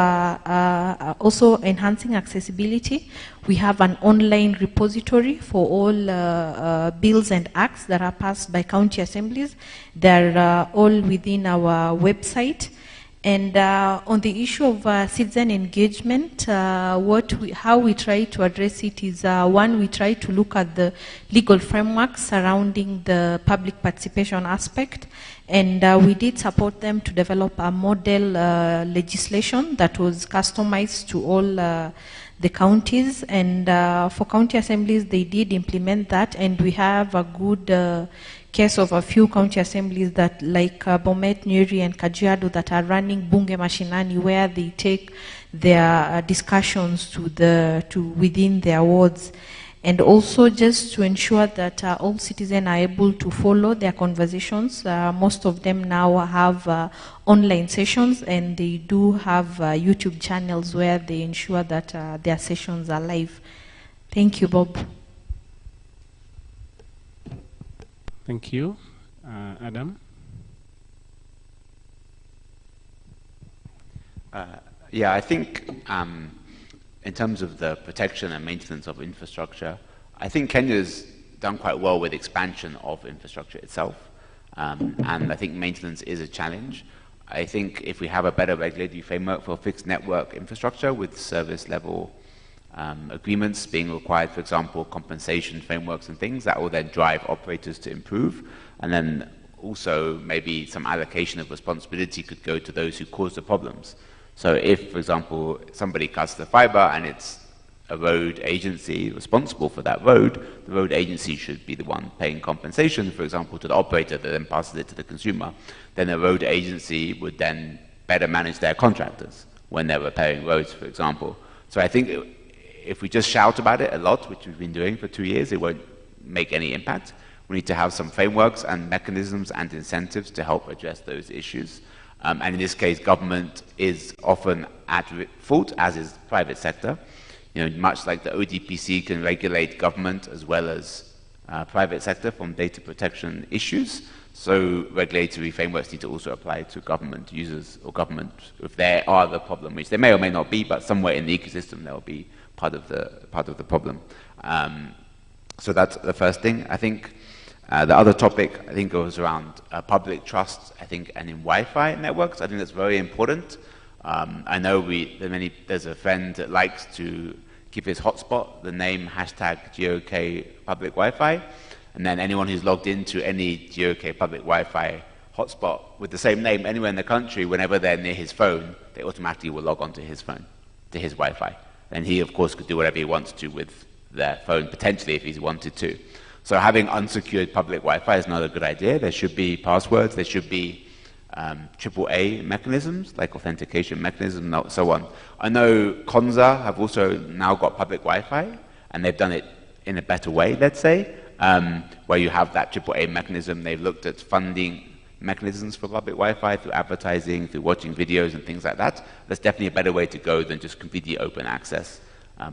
also enhancing accessibility, we have an online repository for all bills and acts that are passed by county assemblies. They're all within our website. And on the issue of citizen engagement, how we try to address it is, one, we try to look at the legal framework surrounding the public participation aspect, and we did support them to develop a model legislation that was customized to all the counties. And for county assemblies, they did implement that, and we have a good case of a few county assemblies that, like Bomet, Nyeri, and Kajiado, that are running Bunge Mashinani, where they take their discussions to within their wards. And also just to ensure that all citizens are able to follow their conversations. Most of them now have online sessions, and they do have YouTube channels where they ensure that their sessions are live. Thank you, Bob. Thank you. Adam? Yeah, I think in terms of the protection and maintenance of infrastructure, I think Kenya's done quite well with expansion of infrastructure itself, and I think maintenance is a challenge. I think if we have a better regulatory framework for fixed network infrastructure with service level agreements being required, for example, compensation frameworks and things, that will then drive operators to improve. And then also maybe some allocation of responsibility could go to those who cause the problems. So if, for example, somebody cuts the fiber and it's a road agency responsible for that road, the road agency should be the one paying compensation, for example, to the operator that then passes it to the consumer. Then the road agency would then better manage their contractors when they're repairing roads, for example. So I think if we just shout about it a lot, which we've been doing for 2 years, it won't make any impact. We need to have some frameworks and mechanisms and incentives to help address those issues. And in this case, government is often at fault, as is private sector. You know, much like the ODPC can regulate government as well as private sector from data protection issues, so regulatory frameworks need to also apply to government users or government if they are the problem, which they may or may not be, but somewhere in the ecosystem there will be part of the problem. So that's the first thing. I think the other topic I think goes around public trust. I think, and in Wi-Fi networks, I think that's very important. I know there's a friend that likes to give his hotspot the name #GOK public Wi-Fi. And then anyone who's logged into any GeoK public Wi-Fi hotspot with the same name anywhere in the country, whenever they're near his phone, they automatically will log onto his phone, to his Wi-Fi. And he, of course, could do whatever he wants to with their phone, potentially, if he wanted to. So having unsecured public Wi-Fi is not a good idea. There should be passwords, there should be AAA mechanisms, like authentication mechanisms, and so on. I know Konza have also now got public Wi-Fi, and they've done it in a better way, let's say, where you have that AAA mechanism. They've looked at funding mechanisms for public Wi-Fi through advertising, through watching videos and things like that. That's definitely a better way to go than just completely open access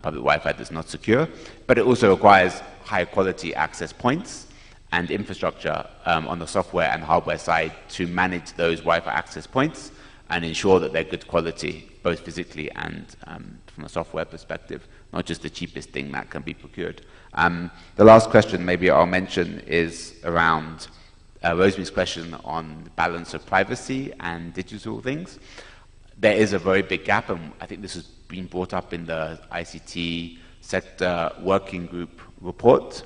public Wi-Fi that's not secure. But it also requires high quality access points and infrastructure on the software and hardware side to manage those Wi-Fi access points and ensure that they're good quality, both physically and from a software perspective, not just the cheapest thing that can be procured. The last question maybe I'll mention is around Rosemary's question on the balance of privacy and digital things. There is a very big gap, and I think this has been brought up in the ICT sector working group report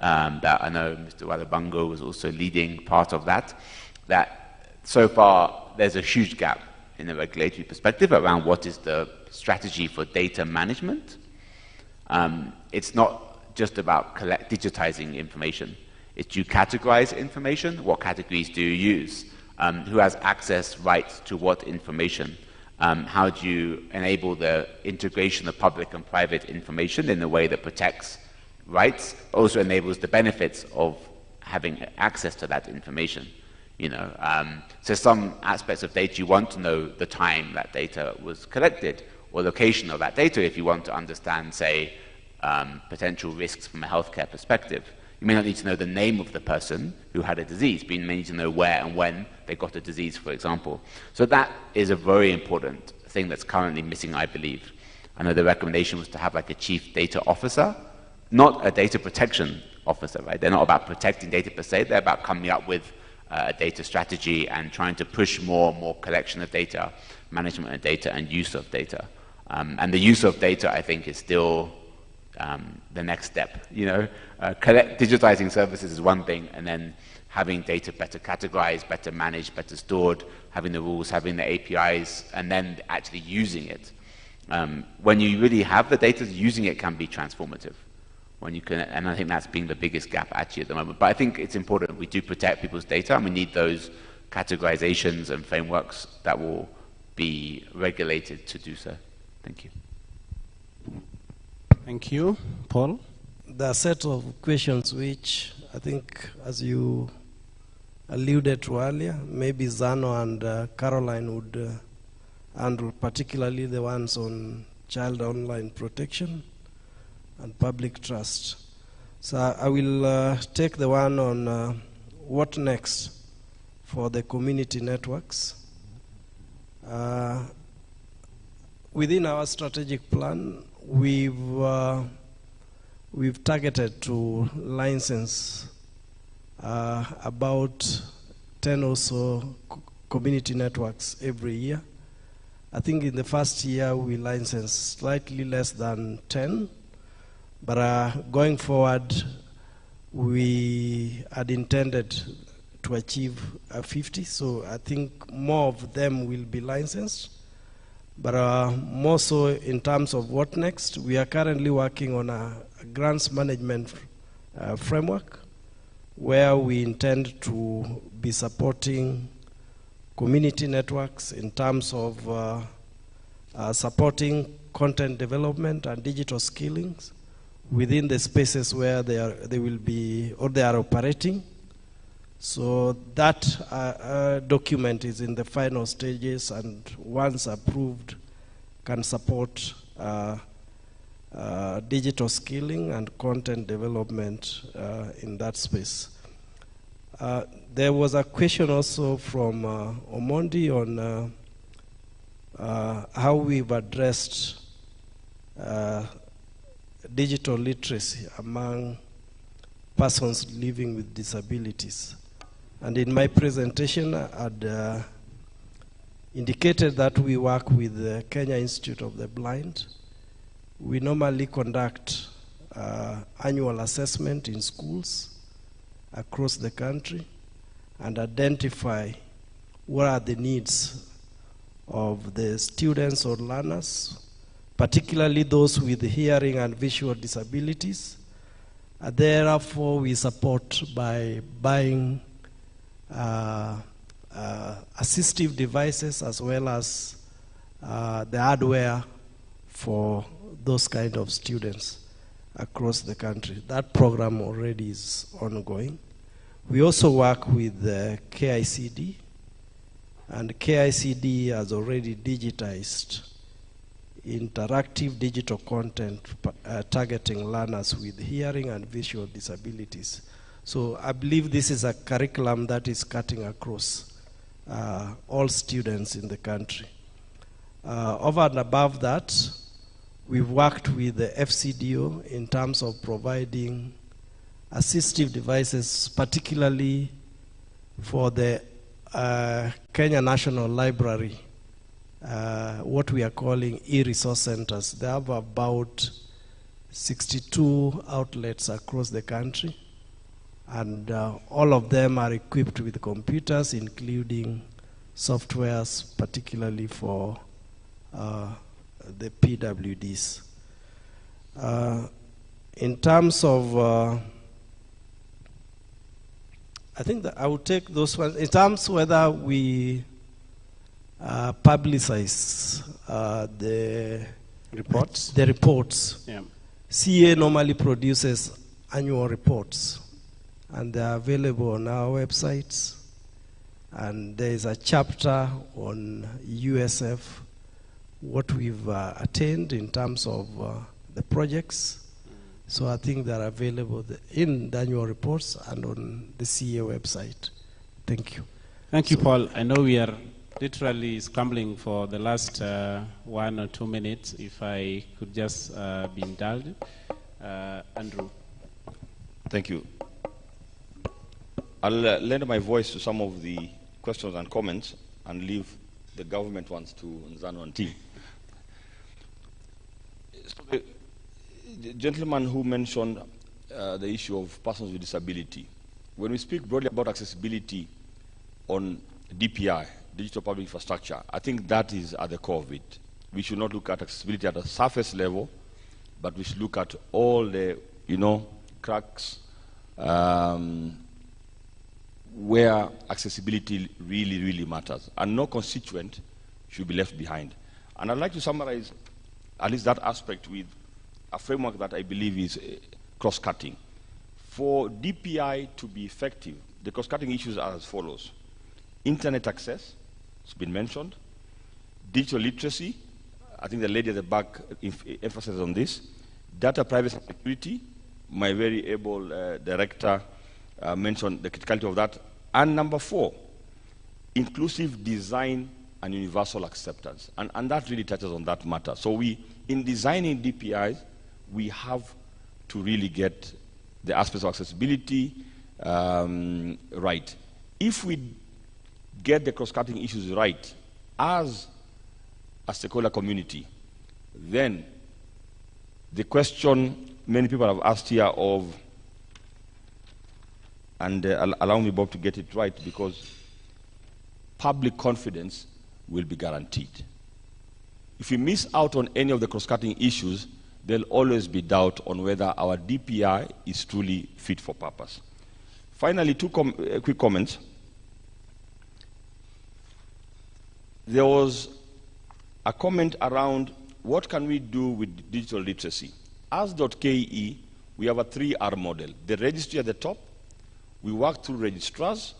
that I know Mr. Walabango was also leading part of that so far there's a huge gap in the regulatory perspective around what is the strategy for data management. It's not just about digitizing information. It's do you categorize information? What categories do you use? Who has access rights to what information? How do you enable the integration of public and private information in a way that protects rights, but also enables the benefits of having access to that information? You know, so some aspects of data you want to know the time that data was collected, or location of that data if you want to understand, say, potential risks from a healthcare perspective. You may not need to know the name of the person who had a disease, but you may need to know where and when they got a disease, for example. So that is a very important thing that's currently missing, I believe. I know the recommendation was to have like a chief data officer, not a data protection officer, right? They're not about protecting data per se, they're about coming up with a data strategy and trying to push more collection of data, management of data, and use of data. And the use of data, I think, is still the next step. You know, digitizing services is one thing, and then having data better categorized, better managed, better stored, having the rules, having the APIs, and then actually using it. When you really have the data, using it can be transformative. When you can, and I think that's been the biggest gap actually at the moment. But I think it's important we do protect people's data, and we need those categorizations and frameworks that will be regulated to do so. Thank you. Thank you. Paul? There are a set of questions which I think, as you alluded to earlier, maybe Zano and Caroline would handle, particularly the ones on child online protection and public trust. So I will take the one on what next for the community networks. Within our strategic plan, we've targeted to license about 10 or so community networks every year. I think in the first year we licensed slightly less than 10, but going forward we had intended to achieve 50, so I think more of them will be licensed. But more so in terms of what next, we are currently working on a grants management framework where we intend to be supporting community networks in terms of supporting content development and digital skillings within the spaces where they will be or they are operating. So that document is in the final stages, and once approved can support digital skilling and content development in that space. There was a question also from Omondi on how we've addressed digital literacy among persons living with disabilities. And in my presentation, I'd indicated that we work with the Kenya Institute of the Blind. We normally conduct annual assessment in schools across the country and identify what are the needs of the students or learners, particularly those with hearing and visual disabilities. Therefore, we support by buying assistive devices as well as the hardware for those kind of students across the country. That program already is ongoing. We also work with KICD, and KICD has already digitized interactive digital content targeting learners with hearing and visual disabilities. So I believe this is a curriculum that is cutting across all students in the country. Over and above that, we've worked with the FCDO in terms of providing assistive devices, particularly for the Kenya National Library, what we are calling e-resource centers. They have about 62 outlets across the country, and all of them are equipped with computers, including softwares, particularly for the PWDs. In terms of, I think that I will take those ones. In terms whether we publicize the reports. The reports. Yeah. CA normally produces annual reports, and they are available on our websites. And there is a chapter on USAF, what we've attained in terms of the projects. So I think they're available in the annual reports and on the CA website. Thank you. Thank you, Paul. I know we are literally scrambling for the last 1 or 2 minutes. If I could just be indulged. Andrew. Thank you. I'll lend my voice to some of the questions and comments and leave the government ones to Nzano and team. So the gentleman who mentioned the issue of persons with disability, when we speak broadly about accessibility on DPI, digital public infrastructure, I think that is at the core of it. We should not look at accessibility at a surface level, but we should look at all the, cracks where accessibility really, really matters. And no constituent should be left behind. And I'd like to summarize at least that aspect with a framework that I believe is cross-cutting. For DPI to be effective, the cross-cutting issues are as follows. Internet access, it's been mentioned. Digital literacy, I think the lady at the back emphasizes on this. Data privacy and security, my very able director mentioned the criticality of that. And number 4, inclusive design and universal acceptance. And that really touches on that matter. So in designing DPIs, we have to really get the aspects of accessibility right. If we get the cross-cutting issues right as a stakeholder community, then the question many people have asked here of, and allow me, Bob, to get it right, because public confidence will be guaranteed. If we miss out on any of the cross-cutting issues, there'll always be doubt on whether our DPI is truly fit for purpose. Finally, 2 quick comments. There was a comment around what can we do with digital literacy. As .ke, we have a 3R model. The registry at the top, we work through registrars,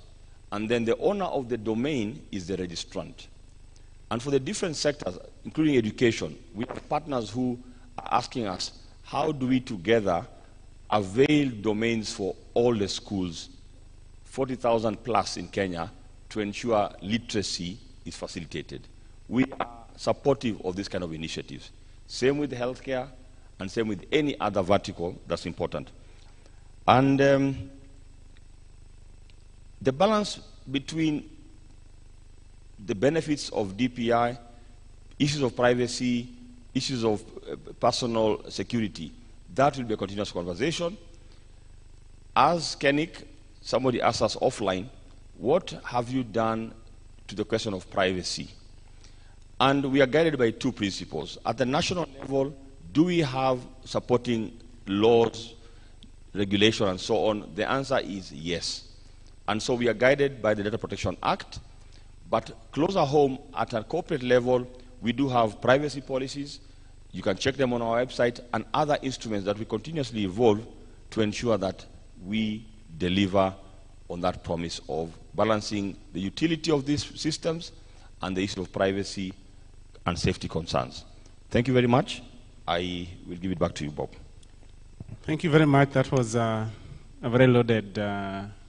and then the owner of the domain is the registrant. And for the different sectors, including education, we have partners who are asking us, how do we together avail domains for all the schools, 40,000 plus in Kenya, to ensure literacy is facilitated. We are supportive of this kind of initiatives. Same with healthcare, and same with any other vertical that's important. And the balance between the benefits of DPI, issues of privacy, issues of personal security, that will be a continuous conversation. As KENIC, somebody asked us offline, what have you done to the question of privacy? And we are guided by two principles. At the national level, do we have supporting laws, regulation, and so on? The answer is yes. And so we are guided by the Data Protection Act. But closer home, at a corporate level, we do have privacy policies. You can check them on our website, and other instruments that we continuously evolve to ensure that we deliver on that promise of balancing the utility of these systems and the issue of privacy and safety concerns. Thank you very much. I will give it back to you, Bob. Thank you very much. That was a very loaded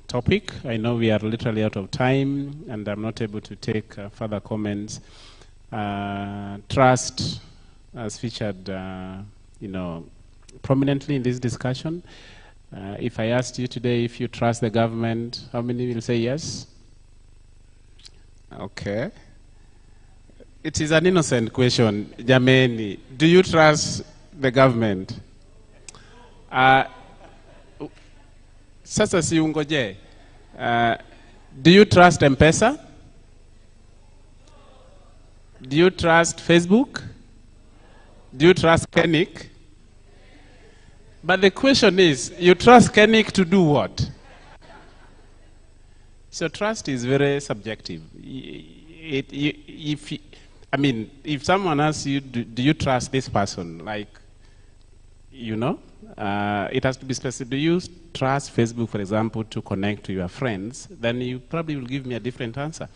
topic. I know we are literally out of time, and I'm not able to take further comments. Trust has featured, prominently in this discussion. If I asked you today if you trust the government, how many will say yes? Okay. It is an innocent question, Jameni. Do you trust the government? Sasa siungoje. Do you trust M-Pesa? Do you trust Facebook? Do you trust KENIC? But the question is, you trust KENIC to do what? So trust is very subjective. If someone asks you, do you trust this person? Like, it has to be specific. Do you trust Facebook, for example, to connect to your friends? Then you probably will give me a different answer.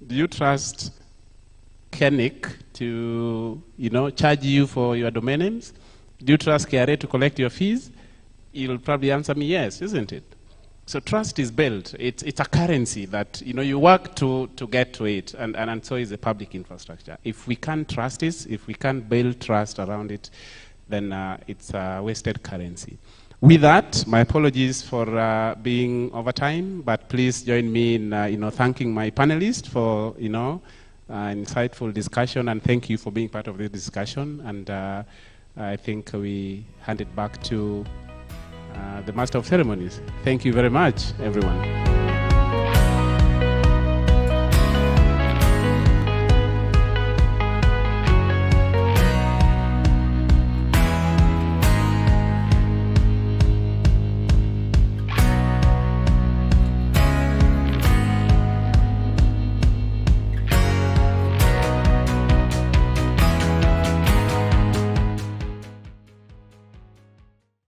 Do you trust KENIC to, charge you for your domain names? Do you trust KRA to collect your fees? You'll probably answer me yes, isn't it? So trust is built. It's a currency that, you work to get to it, and so is the public infrastructure. If we can't trust it, if we can't build trust around it, then it's a wasted currency. With that, my apologies for being over time, but please join me in thanking my panelists for insightful discussion, and thank you for being part of this discussion. And I think we hand it back to the Master of Ceremonies. Thank you very much, everyone.